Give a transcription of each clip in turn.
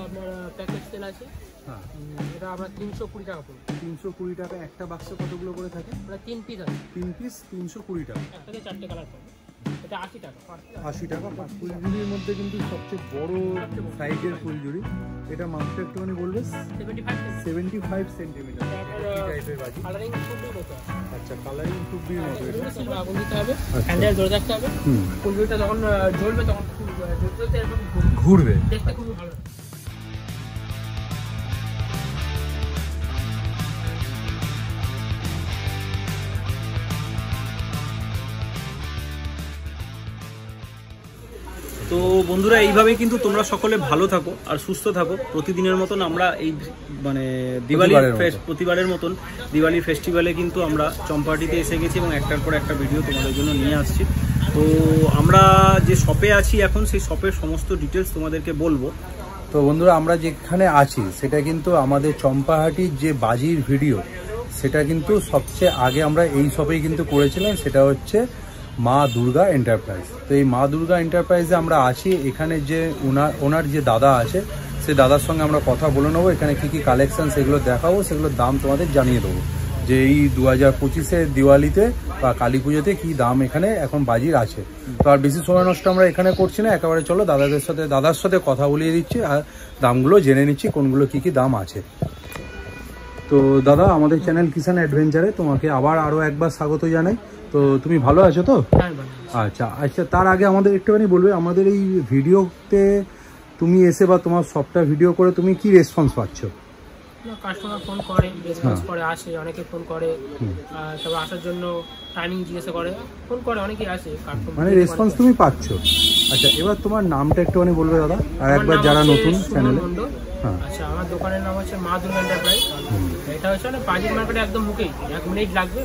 আপনার packet sell আছে। হ্যাঁ, এটা আপনার 320 টাকা পড়বে। 320 টাকা। একটা বাক্সে কতগুলো করে থাকে? ওটা 3 পিস আছে। 3 পিস 320 টাকা। একটাতে 4টে কালার পাবে। এটা 80 টাকা। 80 টাকা। ফুলঝুরির মধ্যে কিন্তু সবচেয়ে বড় সাইজের ফুলঝুরি। এটা মাপটা একটুখানি বলবে? 75 সেন্টিমিটার। টাইপের বাজি। কালারিং খুবই মতো। আচ্ছা, কালারিং খুবই মতো। এটা আগুন দিতে হবে, হ্যান্ডেল ধরে রাখতে হবে। ফুলঝুরিটা যখন জ্বলবে তখন জ্বলতে এরকম ঘুরবে। দেখতে খুবই ভালো। তো বন্ধুরা, এইভাবেই কিন্তু তোমরা সকলে ভালো থাকো আর সুস্থ থাকো। প্রতিদিনের মতন আমরা এই মানে প্রতিবারের মতন দিওয়ালি ফেস্টিভ্যালে কিন্তু আমরা চম্পাহাটিতে এসে গেছি এবং একটার পর একটা ভিডিও তোমাদের জন্য নিয়ে আসছি। তো আমরা যে শপে আছি এখন, সেই শপের সমস্ত ডিটেলস তোমাদেরকে বলবো। তো বন্ধুরা, আমরা যেখানে আছি সেটা কিন্তু আমাদের চম্পাহাটির যে বাজির ভিডিও, সেটা কিন্তু সবচেয়ে আগে আমরা এই শপেই কিন্তু করেছিলাম। সেটা হচ্ছে মা দুর্গা এন্টারপ্রাইজ। তো এই মা দুর্গা এন্টারপ্রাইজে আমরা আছি। এখানে যে ওনার যে দাদা আছে, সে দাদার সঙ্গে আমরা কথা বলে নেবো। এখানে কি কি কালেকশন সেগুলো দেখাবো, সেগুলোর দাম তোমাদের জানিয়ে দেবো যে এই 2025-এ দিওয়ালিতে বা কালী পুজোতে কি দাম এখানে এখন বাজির আছে। তো আর বেশি সময় নষ্ট আমরা এখানে করছি না, একেবারে চলো দাদার সাথে কথা বলিয়ে দিচ্ছি আর দামগুলো জেনে নিচ্ছি কোনগুলো কি কি দাম আছে। তো দাদা, আমাদের চ্যানেল কিষান অ্যাডভেঞ্চারে তোমাকে আরও একবার স্বাগত জানাই। তো তুমি ভালো আছো তো? আচ্ছা, তার আগে আমাদের একটুখানি বলবে, আমাদের এই ভিডিওতে তুমি এসে বা তোমার সবটা ভিডিও করে তুমি কি রেসপন্স পাচ্ছ? কাস্টমার ফোন করে, রেসপন্স করে, আসে, অনেকে ফোন করে, তবে আসার জন্য টাইমিং জিজ্ঞাসা করে, ফোন করে, অনেকেই আসে, মানে রেসপন্স তুমি পাচ্ছ। আচ্ছা, এবার তোমার নামটা একটুখানি বলবে দাদা, আর একবার যারা নতুন চ্যানেলে। আচ্ছা, আমার দোকানের নাম হচ্ছে মা দুর্গা এন্টারপ্রাইজ। এটা হচ্ছে মানে বাজির মার্কেটে একদম মুখেই, 1 মিনিট লাগবে,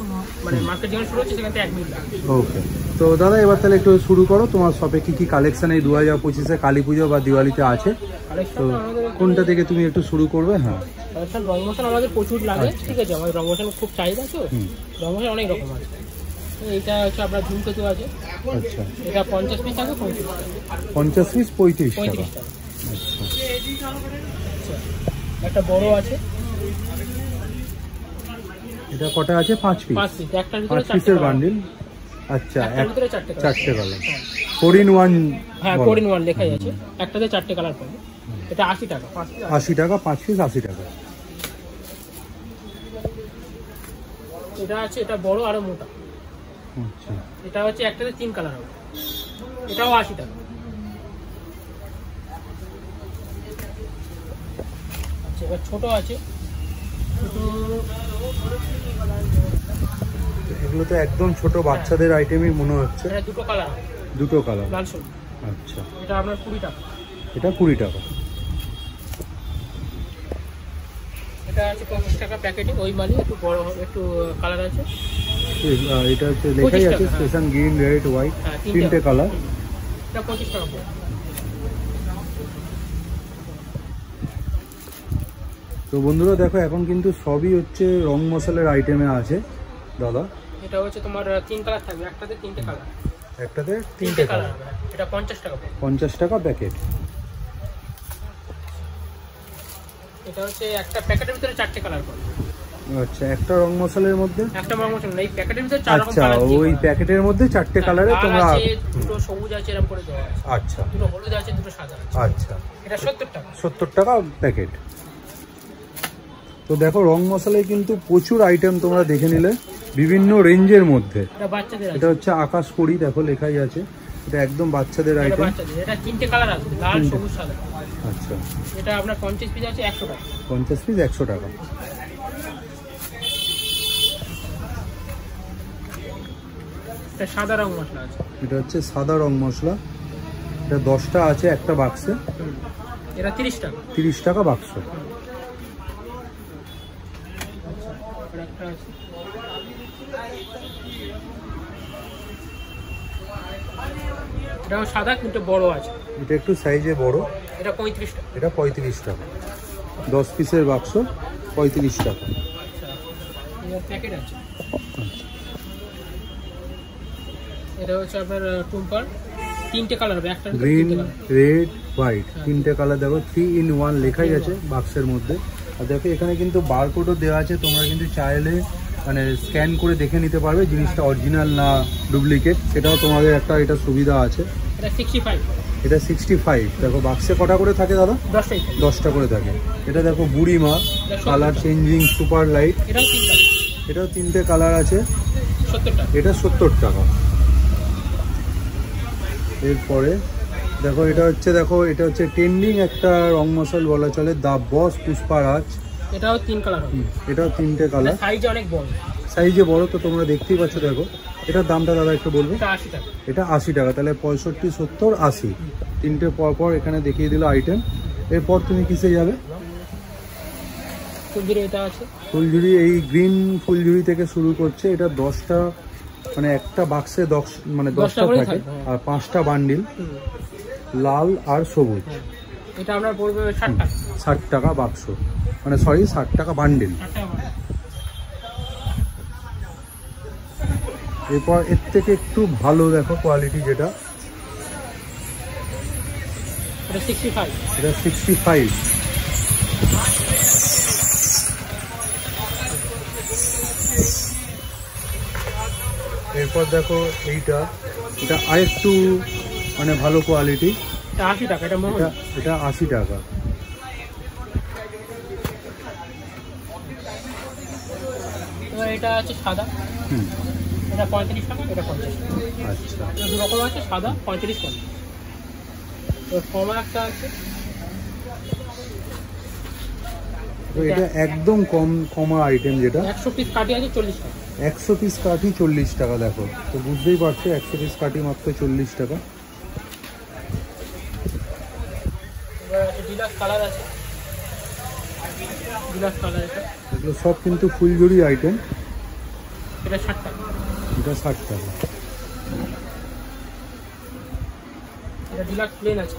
মানে মার্কেট যেখানে শুরু হচ্ছে সেখান থেকে 1 মিনিট লাগবে। ওকে। তো দাদা, এবার তাহলে একটু শুরু করো। তোমার শপে কি কি কালেকশন এই 2025-এ কালী পুজো বা দিওয়ালিতে আছে? তো কোনটা থেকে তুমি একটু শুরু করবে? হ্যাঁ, রংমশাল আমাদের প্রচুর লাগে। ঠিক আছে, আমাদের রংমশাল খুব চাহিদা, তো রংমশাল অনেক রকম আছে। এটা হচ্ছে আপনার ধূমকেতু আছে। আচ্ছা, এটা 50 পিস আছে, 50 পিস 35 টাকা। আচ্ছা, একটা বড় আছে। এটা কটা আছে? 5 পিস। 5 পিসের বান্ডিল। আচ্ছা, 4টে কালার। 4 in 1। হ্যাঁ, 4 in 1 লেখাই আছে। একটাতে 4টে কালার পাবে। এটা 80 টাকা। 80 টাকা 5 পিস, 80 টাকা। এটা আছে, এটা বড় আর মোটা। আচ্ছা, এটা হচ্ছে একটাতে 3 কালার হবে। এটাও 80 টাকা। আচ্ছা, এবার ছোট আছে। এগুলো তো একদম ছোট বাচ্চাদের আইটেমই মনে হচ্ছে। এটা দুটো কালার। দুটো কালার। লাল সবুজ। আচ্ছা, এটা আপনার 20 টাকা। এটা 20 টাকা। এটা আছে 25 টাকা প্যাকেটে, ওই মালি একটু বড়, একটু কালার আছে। এটা হচ্ছে লেখাই আছে স্টেশন গ্রিন, রেড, হোয়াইট, 3টে কালার। এটা 25 টাকা পড়ে। তো বন্ধুরা দেখো, এখন কিন্তু সবই হচ্ছে রং মশলার আইটেমে আছে দাদা। এটা হচ্ছে তোমার 3 কালার থাকবে, একটাতে 3টে কালার। একটাতে 3টে কালার। এটা 50 টাকা পড়ে। 50 টাকা প্যাকেট। এটা হচ্ছে একটা প্যাকেটের ভিতরে 4টে কালার পড়ে। আচ্ছা, একটা রং মশলার মধ্যে একটা রং মশলা এই প্যাকেটের ভিতরে 4 রকম কালার। আচ্ছা, ওই প্যাকেটের মধ্যে 4টে কালারে তোমরা দুটো সবুজ আছে এরকম করে দেওয়া আছে। আচ্ছা, দুটো হলুদ আছে, দুটো সাদা আছে। আচ্ছা, এটা 70 টাকা। 70 টাকা প্যাকেট। তো দেখো, রং মশলায় কিন্তু প্রচুর আইটেম তোমরা দেখে নিলে, বিভিন্ন রেঞ্জের মধ্যে। এটা হচ্ছে আকাশ কড়ি, দেখো লেখাই আছে। এটা একদম বাচ্চাদের আইটেম। এটা 3টে কালার আছে, লাল, সবুজ, সাদা। আচ্ছা, এটা আপনার 50 পিস আছে, 100 টাকা। 50 পিস 100 টাকা। এটা সাদা রং মশলা আছে। এটা হচ্ছে সাদা রং মশলা। এটা 10টা আছে একটা বাক্সে। এটা 30 টাকা। 30 টাকা বাক্স। এটাও সাদা কিন্তু বড় আছে। এটা একটু সাইজে বড়। এটা 35 টাকা। এটা 35 টাকা। 10 পিসের বাক্স, 35 টাকা। প্যাকেট আছে। এটা হচ্ছে আপনার টুম্পার। তিনটে কালার হবে, একটা গ্রিন, রেড, হোয়াইট, তিনটে কালার দেখো 3 in 1 লেখাই আছে বাক্সের মধ্যে। আর দেখো এখানে কিন্তু বারকোডও দেওয়া আছে, তোমরা কিন্তু চাইলে মানে স্ক্যান করে দেখে নিতে পারবে জিনিসটা অরিজিনাল না ডুপ্লিকেট, সেটাও তোমাদের একটা এটা সুবিধা আছে। এটা 65, এটা 65। দেখো বাক্সে কটা করে থাকে দাদা? 10টা করে থাকে। এটা দেখো বুড়ি মা, কালার চেঞ্জিং সুপার লাইট, এটাও তিনটে কালার আছে, 70 টাকা। এটা 70 টাকা। এরপরে দেখো এটা হচ্ছে ট্রেন্ডিং একটা রং মশাল বলা চলে, দা বস পুষ্পারাজ। এটাও 3 কালার হবে, এটাও তিনটে কালার, সাইজে অনেক বড়, সাইজে বড় তো তোমরা দেখতেই পাচ্ছ। দেখো এটার দামটা দাদা একটু বলবো। এটা 80 টাকা। এটা 80 টাকা, তাহলে 65, 70, 80 তিনটে পর এখানে দেখিয়ে দিল আইটেম। এরপর তুমি কিসে যাবে? ফুলঝুরি এটা আছে, ফুলঝুরি। এই গ্রিন ফুলঝুরি থেকে শুরু করছে, এটা 10টা মানে একটা বাক্সে 10টা থাকে আর 5টা বান্ডিল, লাল আর সবুজ। এটা আমরা পড়বে 60 টাকা। 60 টাকা বাক্স, মানে সরি 60 টাকা বান্ডিল। এরপর এর থেকে একটু ভালো দেখো কোয়ালিটি যেটা, এটা 65। এটা 65। এরপর দেখো এটা আরেকটু মানে ভালো কোয়ালিটি, এটা 80 টাকা। এটা 80 টাকা। এটা আছে সাদা, এটা 35 টাকা, এটা 50 টাকা। আচ্ছা, দু রকম আছে, সাদা 35, 50। কমা একটা আছে, এটা একদম কমা আইটেম, যেটা 100 পিস কাঠি আছে 40 টাকা। 100 পিস কাঠি 40 টাকা। দেখো তো বুঝতেই পারছো, 100 পিস কাঠি মাত্র 40 টাকা। ডিলাক্স কালার আছে, ডিলাক্স কালার। এগুলো সব কিন্তু ফুলঝুরি আইটেম। এটা 60 টাকা। এটা 60 টাকা। এটা ডিলাক্স প্লেন আছে,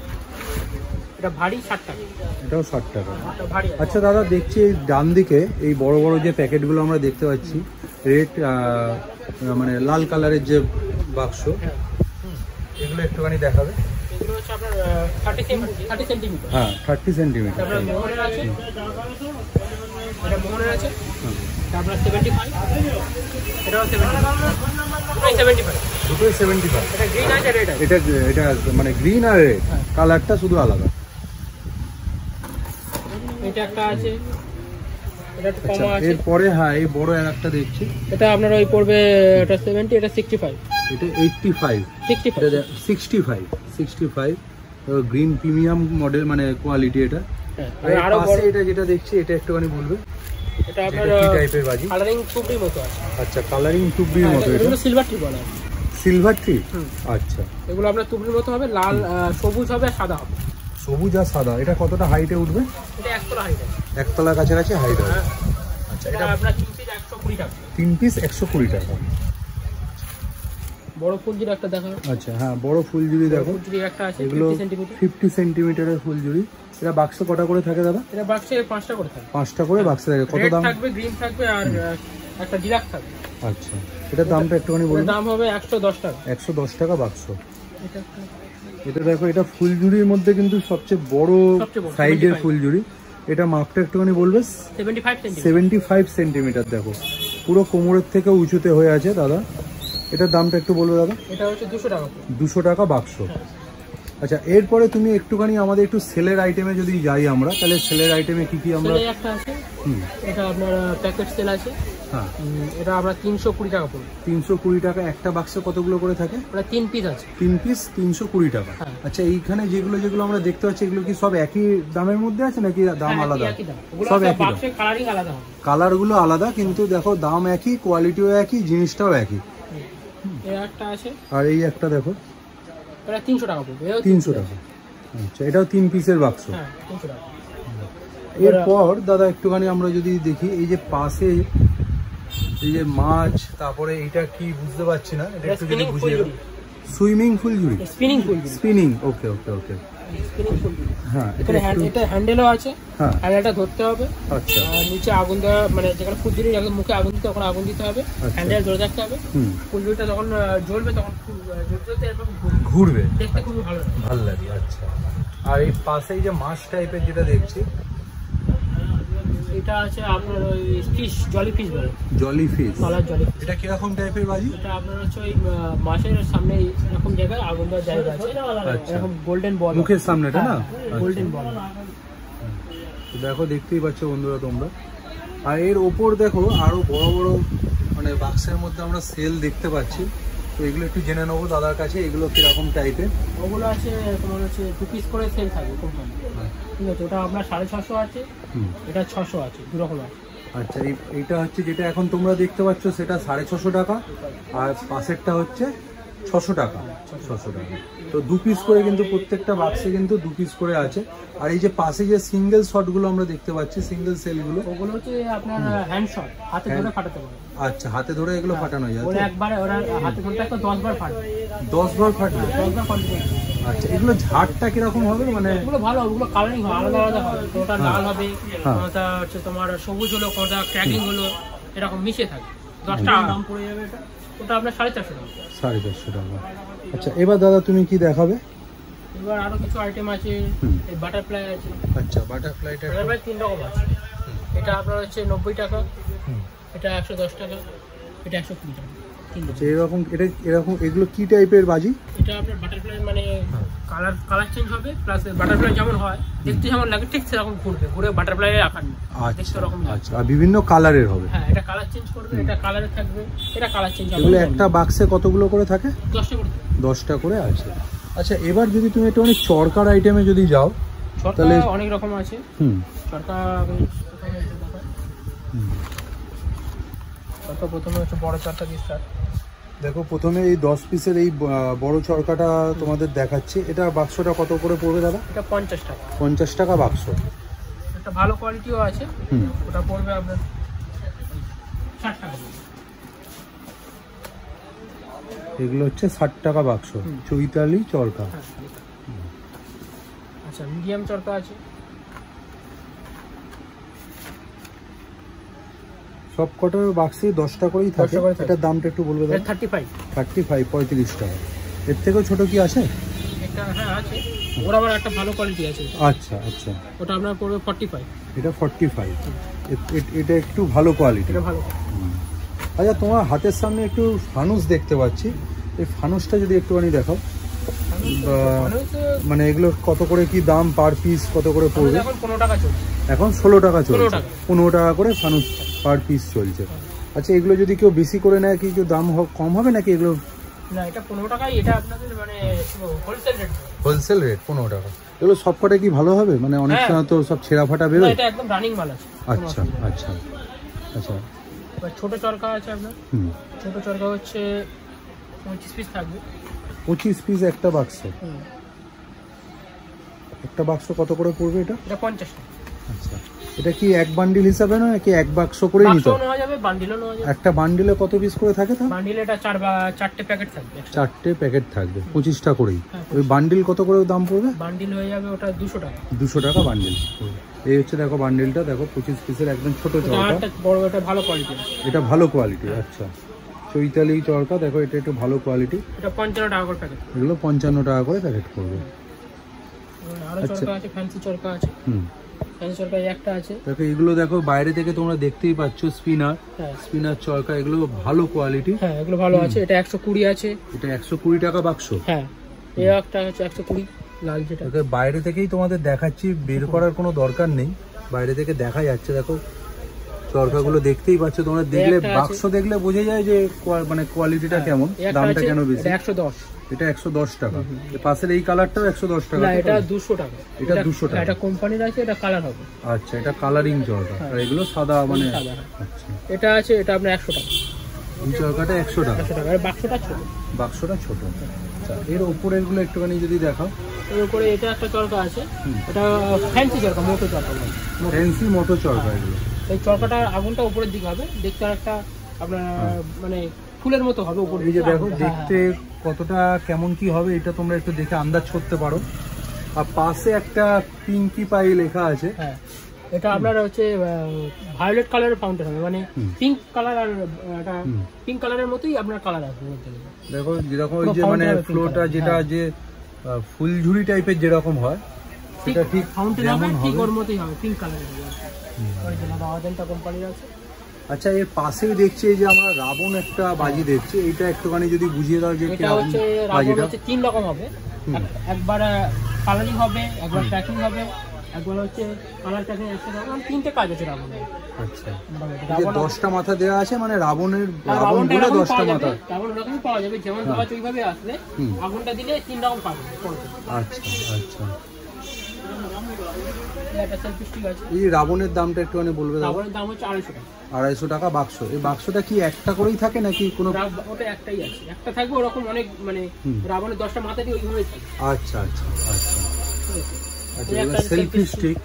এটা ভারী 60 টাকা। এটাও 60 টাকা। এটা ভারী। আচ্ছা দাদা, দেখছি এই ডান দিকে এই বড় বড় যে প্যাকেটগুলো আমরা দেখতে পাচ্ছি, রেড মানে লাল কালারের যে বাক্স, এগুলো একটুখানি দেখাবে। এগুলো হচ্ছে আপনার 30 সেন্টিমিটার। হ্যাঁ, 30 সেন্টিমিটার। তারপরে মোহনের আছে, এটা মোহনের আছে। তারপরে 75, এটাও 75, দুটোই 75। এটা গ্রিন আছে, রেড আছে। এটা মানে গ্রিন আর রেড, কালারটা শুধু আলাদা। এটা একটা আছে, এটা একটু আচ্ছা, কম আছে। এরপরে হ্যাঁ এই বড় একটা দেখছি, এটা আপনার ওই পড়বে, এটা 70, এটা 65। এটা 85, 65, 65 গ্রিন প্রিমিয়াম মডেল মানে কোয়ালিটি এটা। আরো বড় এটা যেটা দেখছি, এটা একটুখানি বলবে। এটা আপনার কি টাইপের বাজি? কালারিং টুকরি মতো আছে। আচ্ছা, কালারিং টুবরির মতো। এটা এগুলো সিলভার ট্রি বলা হয়। Silver tree. আচ্ছা, এগুলো আপনার টুকরির মতো হবে, লাল, সবুজ হবে আর সাদা হবে। সবুজ আর সাদা। এটা কতটা হাইটে উঠবে? এটা 1 তলা হাইট আছে। 1 তলার কাছাকাছি হাইট হবে। আচ্ছা, এটা আপনার 3 পিস 120 টাকা। 3 পিস 120 টাকা। বড় ফুলঝুরি একটা দেখা। আচ্ছা, হ্যাঁ বড় ফুলঝুরি দেখো, ফুলঝুরি একটা আছে, এগুলো 50 সেন্টিমিটার। 50 সেন্টিমিটারের ফুলঝুরি। এটা বাক্সে কটা করে থাকে দাদা? এটা বাক্সে 5টা করে থাকে। 5টা করে বাক্সে থাকে। কত দাম থাকবে? গ্রিন থাকবে আর একটা ডিলাক্স থাকবে। আচ্ছা, এটার দামটা একটুখানি বলুন। দাম হবে 110 টাকা। 110 টাকা বাক্স। এটা দেখো, এটা ফুলঝুরির মধ্যে কিন্তু সবচেয়ে বড় সাইজের ফুলঝুরি। এটা মাপটা একটুখানি বলবে। 75 সেন্টিমিটার। দেখো পুরো কোমরের থেকে উঁচুতে হয়ে আছে দাদা। এটার দামটা একটু বলবো দাদা। এটা হচ্ছে 200 টাকা। 200 টাকা বাক্স। আচ্ছা, এরপরে তুমি একটুখানি আমাদের একটু সেলের আইটেমে যদি যাই আমরা, তাহলে সেলের আইটেমে কি কি আমরা? সেলে একটা আছে, এটা আপনার প্যাকেট সেল আছে। হ্যাঁ, এটা আমরা 320 টাকা পড়বে। 320 টাকা। একটা বাক্সে কতগুলো করে থাকে? ওটা 3 পিস আছে। 3 পিস 320 টাকা। আচ্ছা, এইখানে যেগুলো আমরা দেখতে পাচ্ছি, এগুলো কি সব একই দামের মধ্যে আছে নাকি দাম আলাদা? সব একই দাম, কালারিং আলাদা হবে। কালারগুলো আলাদা, কিন্তু দেখো দাম একই, কোয়ালিটিও একই, জিনিসটাও একই। এই একটা আছে, আর এই একটা দেখো, এটা 300 টাকা পড়বে। 300 টাকা। আচ্ছা, এটাও 3 পিসের বাক্স। হ্যাঁ, 300 টাকা। এরপর দাদা একটুখানি আমরা যদি দেখি, এই যে পাশে এই যে মাছ, তারপরে এটা কি বুঝতে পারছি না, এটা একটু যদি বুঝিয়ে। সুইমিং ফুলঝুরি, স্পিনিং ফুলঝুরি। Spinning. Okay okay okay. Spinning ফুল। হ্যাঁ, এখানে এটা হ্যান্ডেলও আছে, হ্যাঁ, হ্যান্ডেলটা ধরতে হবে। আচ্ছা, আর নিচে আগুন দেওয়া, মানে যেখানে ফুলঝুরি একদম মুখে আগুন দিতে, তখন আগুন দিতে হবে, হ্যান্ডেল ধরে রাখতে হবে। ফুলঝুরিটা যখন জ্বলবে তখন জ্বলতে এরকম ঘুরবে, দেখতে খুবই ভালো লাগে। আচ্ছা, আর এই পাশেই যে মাছ টাইপের যেটা দেখছি, এটা আছে আপনার ওই ফিশ, জলি ফিশ বলে, জলি ফিশ, কালার জলি। এটা কিরকম টাইপের বাজি? এটা আপনার হচ্ছে ওই মাছের সামনে এরকম জায়গায় আগুন দেওয়ার জায়গা আছে, এরকম গোল্ডেন বল মুখের সামনেটা না, গোল্ডেন বল। দেখো, দেখতেই পাচ্ছ বন্ধুরা তোমরা। আর এর ওপর দেখো আরো বড় বড় মানে বাক্সের মধ্যে আমরা সেল দেখতে পাচ্ছি। তো এগুলো একটু জেনে নেবো দাদার কাছে, এগুলো কিরকম টাইপের। ওগুলো আছে তোমার হচ্ছে 2 পিস করে সেল থাকে কোম্পানি, ঠিক আছে। ওটা আপনার 650 আছে, এটা 600 আছে, দুরকম আছে। আচ্ছা, এইটা হচ্ছে যেটা এখন তোমরা দেখতে পাচ্ছ সেটা 650 টাকা, আর পাশেরটা হচ্ছে 600 টাকা। 600 টাকা। তো 2 পিস করে কিন্তু প্রত্যেকটা বাক্সে কিন্তু 2 পিস করে আছে। আর এই যে পাশে যে সিঙ্গেল শটগুলো আমরা দেখতে পাচ্ছি, সিঙ্গেল সেলগুলো, ওগুলো হচ্ছে আপনার হ্যান্ড শট, হাতে ধরে ফাটাতে পারে। আচ্ছা, হাতে ধরে এগুলো ফাটানো যায়? ওরা একবারে ওরা হাতে ধরে একটা 10 বার ফাটবে। 10 বার ফাটবে? 10 বার ফাটবে। আচ্ছা, এগুলো ঝাড়টা কিরকম হবে? মানে এগুলো ভালো, ওগুলো কালারিং আলাদা আলাদা হবে, কোনটা লাল হবে, কোনটা হচ্ছে তোমার সবুজ হলো, কোনটা ক্র্যাকিং হলো, এরকম মিশে থাকে। 10 টাকা দাম পড়ে যাবে এটা, ওটা আপনার 450 টাকা। 450 টাকা। আচ্ছা, এবার দাদা তুমি কি দেখাবে? এবার আরো কিছু আইটেম আছে, এই বাটারফ্লাই আছে। আচ্ছা, বাটারফ্লাইটা 3 রকম আছে। এটা আপনার হচ্ছে 90 টাকা, এটা 110 টাকা, এটা 120 টাকা। আচ্ছা, এরকম এগুলো কি টাইপের বাজি? এটা আপনার বাটারফ্লাই মানে কালার চেঞ্জ হবে, প্লাস বাটারফ্লাই যেমন হয় দেখতে যেমন লাগে ঠিক সেরকম ঘুরে বাটারফ্লাই আকার নেই। আচ্ছা, আচ্ছা, আর বিভিন্ন কালারের হবে? হ্যাঁ, এটা কালার চেঞ্জ করবে, এটা কালারে থাকবে, এটা কালার চেঞ্জ হবে। এগুলো একটা বাক্সে কতগুলো করে থাকে? 10টা করে। 10টা করে আছে। আচ্ছা, এবার যদি তুমি একটু অনেক চরকার আইটেমে যদি যাও, তাহলে অনেক রকম আছে। চরকা প্রথমে হচ্ছে বড় চরকা দিয়ে স্টার্ট। দেখো, প্রথমে এই 10 পিসের এই বড় চরকাটা তোমাদের দেখাচ্ছি। এটা বাক্সটা কত করে পড়বে দাদা? এটা 50 টাকা। 50 টাকা বাক্স। এটা ভালো কোয়ালিটিও আছে, ওটা পড়বে আপনার 60 টাকা। এগুলো হচ্ছে 60 টাকা বাক্স, চৈতালি চরকা। আচ্ছা, মিডিয়াম চরকা আছে। সব কটার বাক্সে 10টা করেই থাকে। এটার দামটা একটু বলবে দাদা? 35 টাকা। এর থেকেও ছোট কি আছে? এটা হ্যাঁ আছে, ওর আবার একটা ভালো কোয়ালিটি আছে। আচ্ছা, আচ্ছা, ওটা আপনার পড়বে 45। এটা 45। এটা একটু ভালো কোয়ালিটি। এটা ভালো। আচ্ছা, তোমার হাতের সামনে একটু ফানুস দেখতে পাচ্ছি, এই ফানুসটা যদি একটুখানি দেখাও। মানে এগুলো কত করে কি দাম পার পিস, কত করে পড়বে? এখন 15 টাকা চলছে। এখন 16 টাকা চলছে। 15 টাকা করে ফানুস পার পিস চলছে। আচ্ছা, এগুলো যদি কেউ বেশি করে নেয় কি কেউ দাম কম হবে নাকি? এগুলো না, এটা 15 টাকাই। এটা আপনাদের মানে হোলসেল রেট। হোলসেল রেট 15 টাকা। এগুলো সবকটা কি ভালো হবে? মানে অনেক সময় তো সব ছেঁড়া ফাটা বেরোয়। এটা একদম রানিং মাল আছে। আচ্ছা, আচ্ছা, আচ্ছা। ছোট চরকা আছে আপনার। ছোট চরকা হচ্ছে 25 পিস থাকবে। 25 পিস একটা বাক্সে। একটা বাক্স কত করে পড়বে এটা? এটা 50 টাকা। আচ্ছা, এটা কি এক বান্ডিল হিসাবে না নাকি এক বাক্স করে নিতে হবে? নেওয়া যাবে, বান্ডিলও নেওয়া যাবে। একটা বান্ডিলে কত পিস করে থাকে? তা বান্ডিলে এটা 4টে প্যাকেট থাকবে। 4টে প্যাকেট থাকবে, 25 টাকা করেই। ওই বান্ডিল কত করে দাম পড়বে? বান্ডিল হয়ে যাবে ওটা 200 টাকা। 200 টাকা বান্ডিল। এই হচ্ছে দেখো বান্ডিলটা, দেখো 25 পিসের একদম ছোট চরকা। বড়, এটা ভালো কোয়ালিটি। এটা ভালো কোয়ালিটি। আচ্ছা, চৈতালি চরকা দেখো, এটা একটু ভালো কোয়ালিটি। এটা 55 টাকা করে প্যাকেট। এগুলো 55 টাকা করে প্যাকেট করবে। আরো চরকা আছে, ফ্যান্সি চরকা আছে। ফ্যান্সি চরকা একটা আছে। দেখো, এগুলো দেখো বাইরে থেকে তোমরা দেখতেই পাচ্ছ, স্পিনার চরকা। এগুলো ভালো কোয়ালিটি। হ্যাঁ, এগুলো ভালো আছে। এটা 120 আছে। এটা 120 টাকা বাক্স। হ্যাঁ, এই একটা হচ্ছে 120 লাল যেটা। বাইরে থেকেই তোমাদের দেখাচ্ছি, বের করার কোনো দরকার নেই, বাইরে থেকে দেখা যাচ্ছে। দেখো, চরকাগুলো দেখতেই পাচ্ছ তোমরা, দেখলে বাক্স দেখলে বোঝা যায় যে মানে কোয়ালিটিটা কেমন, দামটা কেন বেশি। 110। এটা 110 টাকা। পাশের এই কালারটাও 110 টাকা। না, এটা 200 টাকা। এটা 200 টাকা। এটা কোম্পানির আছে, এটা কালার হবে। আচ্ছা, এটা কালারিং চরকা। আর এগুলো সাদা মানে। আচ্ছা, এটা আছে, এটা আপনার 100 টাকা। এই চরকাটা 100 টাকা। 100 টাকা। আর বাক্সটা ছোট। বাক্সটা ছোট। আচ্ছা, এর উপরে এগুলো একটুখানি যদি দেখাও। এর উপরে এটা একটা চরকা আছে, এটা ফ্যান্সি চরকা, মোটো চরকা। ফ্যান্সি মোটো চরকা। এগুলো এই চরকাটা আগুনটা উপরের দিকে হবে, দেখতে একটা আপনার মানে ফুলের মতো হবে উপরে। এই যে দেখো, দেখতে কতটা কেমন কি হবে এটা তোমরা একটু দেখে আন্দাজ করতে পারো। আর পাশে একটা পিঙ্কি পাই লেখা আছে। হ্যাঁ, এটা আপনার হচ্ছে ভায়োলেট কালারের ফাউন্টেন হবে, মানে পিঙ্ক কালার আর এটা পিঙ্ক কালারের মতোই আপনার কালার আসবে বলতে গেলে। দেখো যেরকম ওই যে মানে ফ্লোটা যেটা যে ফুলঝুরি টাইপের যেরকম হয় সেটা ঠিক ফাউন্টেন হবে, ঠিক ওর মতোই হবে, পিঙ্ক কালারের হবে। অরিজিনাল অজন্তা কোম্পানির আছে। আচ্ছা, এর পাশেই দেখছি যে আমরা রাবণ একটা বাজি দেখছি, এইটা একটুখানি যদি বুঝিয়ে দাও যে এটা হচ্ছে রাবণ হচ্ছে 3 রকম হবে। একবার কালারিং হবে, একবার প্যাকিং হবে, একবার হচ্ছে কালার প্যাকিং একসাথে হবে, 3টে কাজ আছে রাবণের। আচ্ছা, এই 10টা মাথা দেওয়া আছে, মানে রাবণের রাবণ বলে 10টা মাথা রাবণ রকমই পাওয়া যাবে, যেমন পাওয়া যায় ওইভাবে আসলে আগুনটা দিলে 3 রকম পাবে। আচ্ছা আচ্ছা, এটা সেলফ স্টিক আছে। এই রাবণের দামটা একটুখানি বলবে? রাবণের দাম হচ্ছে 250 টাকা। 250 টাকা বাক্স। এই বাক্সটা কি একটা করেই থাকে নাকি কোনো? ওটা একটাই আছে, একটা থাকবে ওরকম অনেক, মানে রাবণের 10টা মাথা দিয়ে ওইভাবেই থাকে। আচ্ছা আচ্ছা আচ্ছা আচ্ছা, এটা সেলফি স্টিক।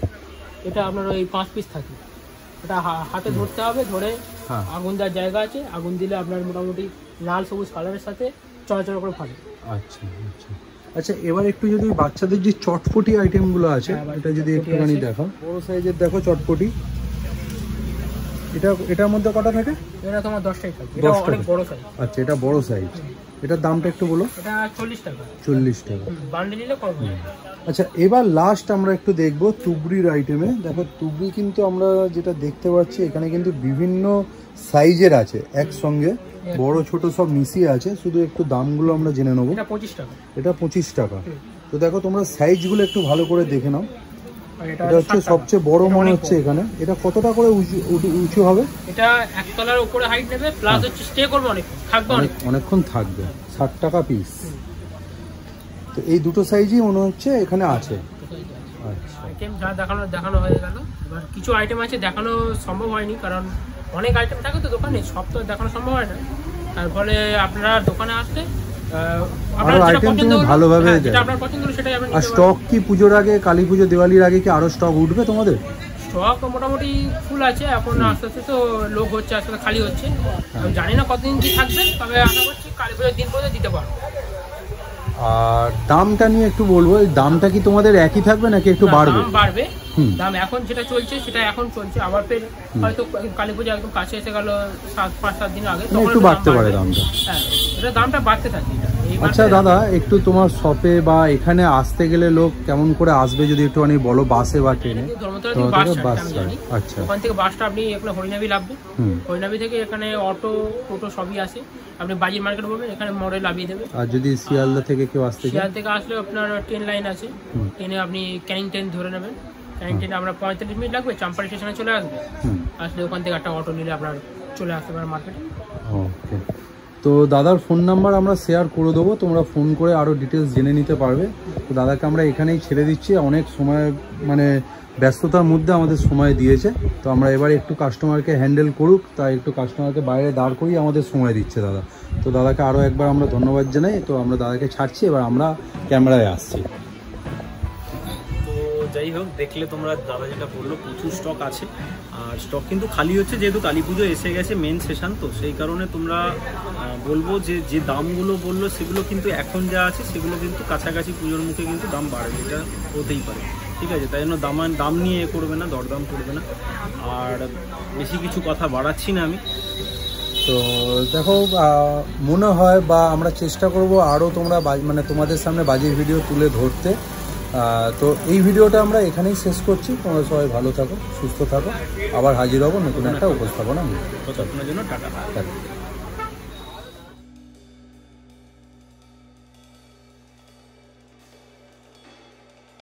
এটা আপনার ওই 5 পিস থাকে, এটা হাতে ধরতে হবে, ধরে আগুন দেওয়ার জায়গা আছে, আগুন দিলে আপনার মোটামুটি লাল সবুজ কালারের সাথে চলাচল করে ফাটে। আচ্ছা আচ্ছা আচ্ছা, এবার একটু যদি বাচ্চাদের যে চটপটি আইটেমগুলো আছে এটা যদি একটুখানি দেখো। বড় সাইজের দেখো চটপটি, এটার মধ্যে কটা থাকে? এটা তোমার 10টাই থাকে, এটা অনেক বড় সাইজ। আচ্ছা, এটা বড় সাইজ, এটার দামটা একটু বলো। এটা 40 টাকা। 40 টাকা বান্ডেল নিলে কম হবে। আচ্ছা, এবার লাস্ট আমরা একটু দেখবো তুবড়ির আইটেমে। দেখো তুবড়ি কিন্তু আমরা যেটা দেখতে পাচ্ছি এখানে কিন্তু বিভিন্ন সাইজের আছে একসঙ্গে, বড় ছোট সব মিশিয়ে আছে। শুধু একটু দামগুলো আমরা জেনে নেবো। এটা 25 টাকা। এটা 25 টাকা। তো দেখো তোমরা সাইজগুলো একটু ভালো করে দেখে নাও। এটা হচ্ছে সবচেয়ে বড় মনে হচ্ছে এখানে। এটা কতটা করে উঁচু হবে? এটা একতলার উপরে হাইট নেবে, প্লাস হচ্ছে স্টে করবে অনেকক্ষণ থাকবে। 60 টাকা পিস। তো এই দুটো সাইজই মনে হচ্ছে এখানে আছে। আচ্ছা, আইটেম যা দেখানো হয়ে গেল। এবার কিছু আইটেম আছে দেখানো সম্ভব হয়নি, কারণ অনেক আইটেম থাকে তো দোকানে, সব তো দেখানো সম্ভব হয় না। তার ফলে আপনারা দোকানে আসলে ভালোভাবে আর স্টক কি পুজোর আগে, কালী পুজো দিওয়ালির আগে কি আরো স্টক উঠবে তোমাদের? স্টক মোটামুটি ফুল আছে এখন, আস্তে আস্তে তো লোক হচ্ছে, আস্তে আস্তে খালি হচ্ছে। আমি জানি না কতদিন কি থাকবে, তবে আশা করছি কালী পুজোর দিন পর্যন্ত দিতে পারবো। আর দামটা নিয়ে একটু বলবো, এই দামটা কি তোমাদের একই থাকবে নাকি একটু বাড়বে? বাড়বে। দাম এখন যেটা চলছে সেটা এখন চলছে, আবার ফের হয়তো কালী পুজো একদম কাছে এসে গেল 5-7 দিন আগে, তখন একটু বাড়তে পারে দামটা। হ্যাঁ, এটা দামটা বাড়তে থাকে। আচ্ছা দাদা, একটু তোমার শপে বা এখানে আসতে গেলে লোক কেমন করে আসবে যদি একটুখানি বলো, বাসে বা ট্রেনে? আচ্ছা, ওখান থেকে বাসটা আপনি এখানে হরিনাবি নামবে, হরিনাবি থেকে এখানে অটো টোটো সবই আসে। আপনি বাজির মার্কেট বলবেন, এখানে মোড়ে নামিয়ে দেবে। আর যদি শিয়ালদা থেকে কেউ আসতে চায়? শিয়ালদা থেকে আসলে আপনার ট্রেন লাইন আছে, ট্রেনে আপনি ক্যানিং ট্রেন ধরে নেবেন। ক্যানিং ট্রেনে আমরা 45 মিনিট লাগবে, চাম্পাড়ি স্টেশনে চলে আসবে। আসলে ওখান থেকে একটা অটো নিলে আপনার চলে আসতে পারেন মার্কেটে। ওকে, তো দাদার ফোন নাম্বার আমরা শেয়ার করে দেবো, তোমরা ফোন করে আরও ডিটেলস জেনে নিতে পারবে। তো দাদাকে আমরা এখানেই ছেড়ে দিচ্ছি, অনেক সময় মানে ব্যস্ততার মধ্যে আমাদের সময় দিয়েছে। তো আমরা এবার একটু কাস্টমারকে হ্যান্ডেল করুক, তাই একটু কাস্টমারকে বাইরে দাঁড় করিয়ে আমাদের সময় দিচ্ছে দাদা। তো দাদাকে আরও একবার আমরা ধন্যবাদ জানাই। তো আমরা দাদাকে ছাড়ছি, এবার আমরা ক্যামেরায় আসছি। যাই হোক, দেখলে তোমরা দাদা যেটা বললো, প্রচুর স্টক আছে। আর স্টক কিন্তু খালি হচ্ছে, যেহেতু কালী পুজো এসে গেছে, মেন সেশন তো, সেই কারণে তোমরা বলবো যে দামগুলো বললো সেগুলো কিন্তু এখন যা আছে সেগুলো কিন্তু কাছাকাছি পুজোর মুখে কিন্তু দাম বাড়বে, এটা হতেই পারে। ঠিক আছে, তাই জন্য দাম নিয়ে করবে না, দরদাম করবে না। আর বেশি কিছু কথা বাড়াচ্ছি না আমি। তো দেখো, মনে হয় বা আমরা চেষ্টা করব আরও তোমরা মানে তোমাদের সামনে বাজির ভিডিও তুলে ধরতে। তো এই ভিডিওটা আমরা এখানেই শেষ করছি। তোমরা সবাই ভালো থাকো, সুস্থ থাকো, আবার হাজির হবো নতুন একটা উপস্থাপনা নিয়ে। ততক্ষণের জন্য টাটা।